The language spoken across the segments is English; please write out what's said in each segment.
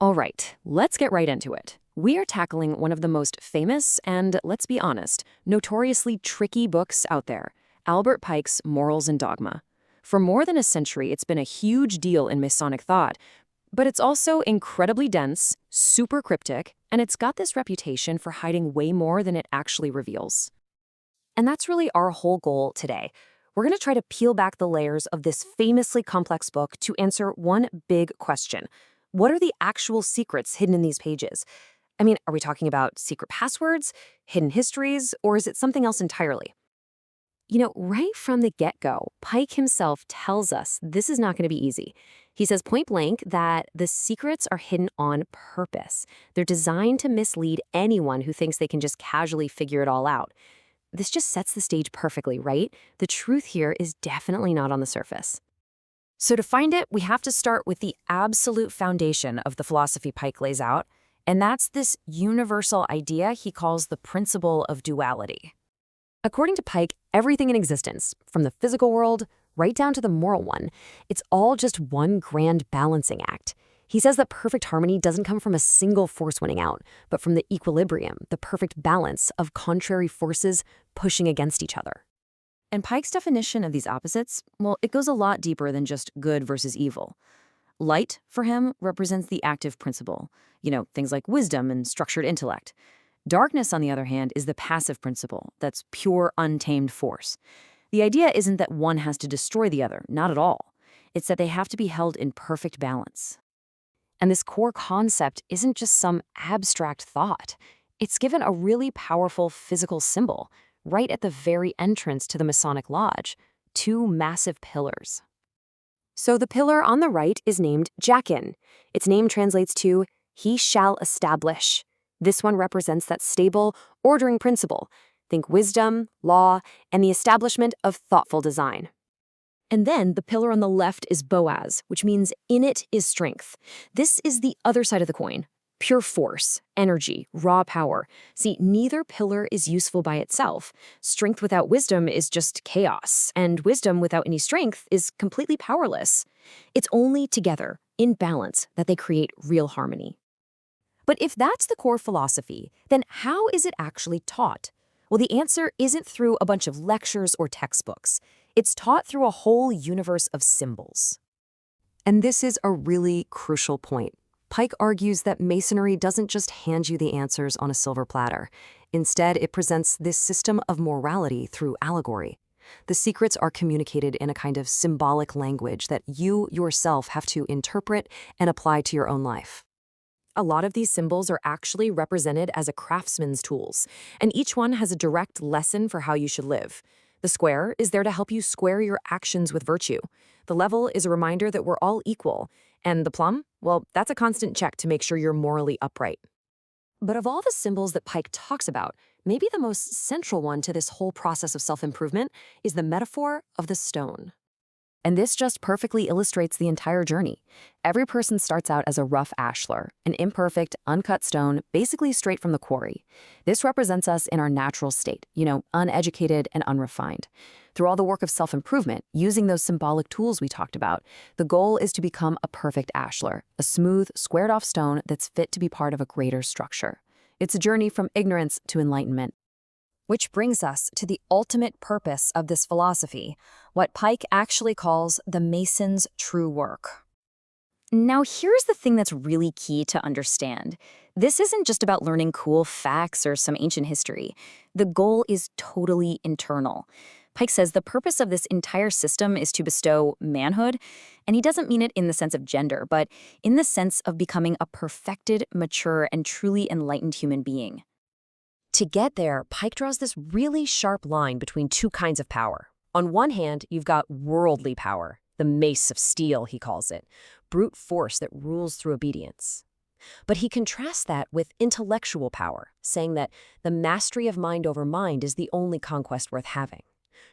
All right, let's get right into it. We are tackling one of the most famous and, let's be honest, notoriously tricky books out there, Albert Pike's Morals and Dogma. For more than a century, it's been a huge deal in Masonic thought, but it's also incredibly dense, super cryptic, and it's got this reputation for hiding way more than it actually reveals. And that's really our whole goal today. We're going to try to peel back the layers of this famously complex book to answer one big question. What are the actual secrets hidden in these pages? I mean, are we talking about secret passwords, hidden histories, or is it something else entirely? Right from the get-go, Pike himself tells us this is not going to be easy. He says point blank that the secrets are hidden on purpose. They're designed to mislead anyone who thinks they can just casually figure it all out. This just sets the stage perfectly, right? The truth here is definitely not on the surface. So to find it, we have to start with the absolute foundation of the philosophy Pike lays out, and that's this universal idea he calls the principle of duality. According to Pike, everything in existence, from the physical world right down to the moral one, it's all just one grand balancing act. He says that perfect harmony doesn't come from a single force winning out, but from the equilibrium, the perfect balance of contrary forces pushing against each other. And Pike's definition of these opposites, well, it goes a lot deeper than just good versus evil. Light, for him, represents the active principle, things like wisdom and structured intellect. Darkness, on the other hand, is the passive principle, that's pure, untamed force. The idea isn't that one has to destroy the other, not at all. It's that they have to be held in perfect balance. And this core concept isn't just some abstract thought. It's given a really powerful physical symbol, right at the very entrance to the Masonic Lodge, two massive pillars. So the pillar on the right is named Jachin. Its name translates to, "He shall establish." This one represents that stable, ordering principle. Think wisdom, law, and the establishment of thoughtful design. And then the pillar on the left is Boaz, which means in it is strength. This is the other side of the coin. Pure force, energy, raw power. See, neither pillar is useful by itself. Strength without wisdom is just chaos, and wisdom without any strength is completely powerless. It's only together, in balance, that they create real harmony. But if that's the core philosophy, then how is it actually taught? Well, the answer isn't through a bunch of lectures or textbooks. It's taught through a whole universe of symbols. And this is a really crucial point. Pike argues that Masonry doesn't just hand you the answers on a silver platter. Instead, it presents this system of morality through allegory. The secrets are communicated in a kind of symbolic language that you yourself have to interpret and apply to your own life. A lot of these symbols are actually represented as a craftsman's tools, and each one has a direct lesson for how you should live. The square is there to help you square your actions with virtue. The level is a reminder that we're all equal. And the plum? Well, that's a constant check to make sure you're morally upright. But of all the symbols that Pike talks about, maybe the most central one to this whole process of self-improvement is the metaphor of the stone. And this just perfectly illustrates the entire journey. Every person starts out as a rough ashlar, an imperfect, uncut stone, basically straight from the quarry. This represents us in our natural state, uneducated and unrefined. Through all the work of self-improvement, using those symbolic tools we talked about, the goal is to become a perfect ashlar, a smooth, squared-off stone that's fit to be part of a greater structure. It's a journey from ignorance to enlightenment. Which brings us to the ultimate purpose of this philosophy, what Pike actually calls the Mason's true work. Now, here's the thing that's really key to understand. This isn't just about learning cool facts or some ancient history. The goal is totally internal. Pike says the purpose of this entire system is to bestow manhood, and he doesn't mean it in the sense of gender, but in the sense of becoming a perfected, mature, and truly enlightened human being. To get there, Pike draws this really sharp line between two kinds of power. On one hand, you've got worldly power, the mace of steel, he calls it, brute force that rules through obedience. But he contrasts that with intellectual power, saying that the mastery of mind over mind is the only conquest worth having.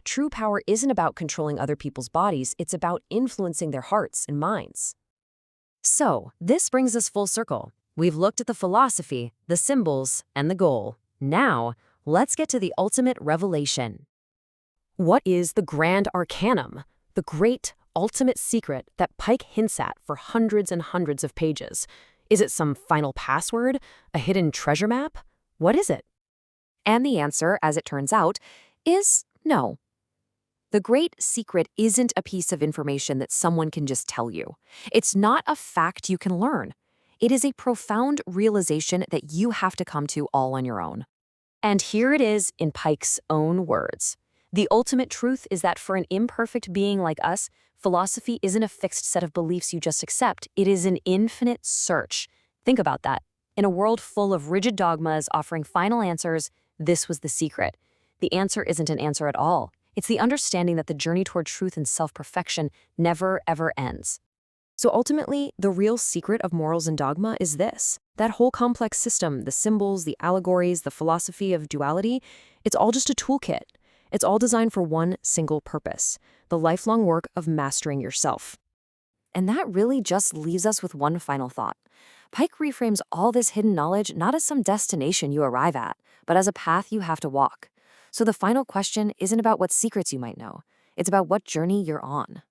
True power isn't about controlling other people's bodies, it's about influencing their hearts and minds. So, this brings us full circle. We've looked at the philosophy, the symbols, and the goal. Now, let's get to the ultimate revelation. What is the Grand Arcanum, the great ultimate secret that Pike hints at for hundreds and hundreds of pages? Is it some final password? A hidden treasure map? What is it? And the answer, as it turns out, is no. The great secret isn't a piece of information that someone can just tell you. It's not a fact you can learn. It is a profound realization that you have to come to all on your own. And here it is in Pike's own words. The ultimate truth is that for an imperfect being like us, philosophy isn't a fixed set of beliefs you just accept. It is an infinite search. Think about that. In a world full of rigid dogmas offering final answers, this was the secret. The answer isn't an answer at all. It's the understanding that the journey toward truth and self-perfection never, ever ends. So ultimately, the real secret of morals and dogma is this. That whole complex system, the symbols, the allegories, the philosophy of duality, it's all just a toolkit. It's all designed for one single purpose, the lifelong work of mastering yourself. And that really just leaves us with one final thought. Pike reframes all this hidden knowledge not as some destination you arrive at, but as a path you have to walk. So the final question isn't about what secrets you might know. It's about what journey you're on.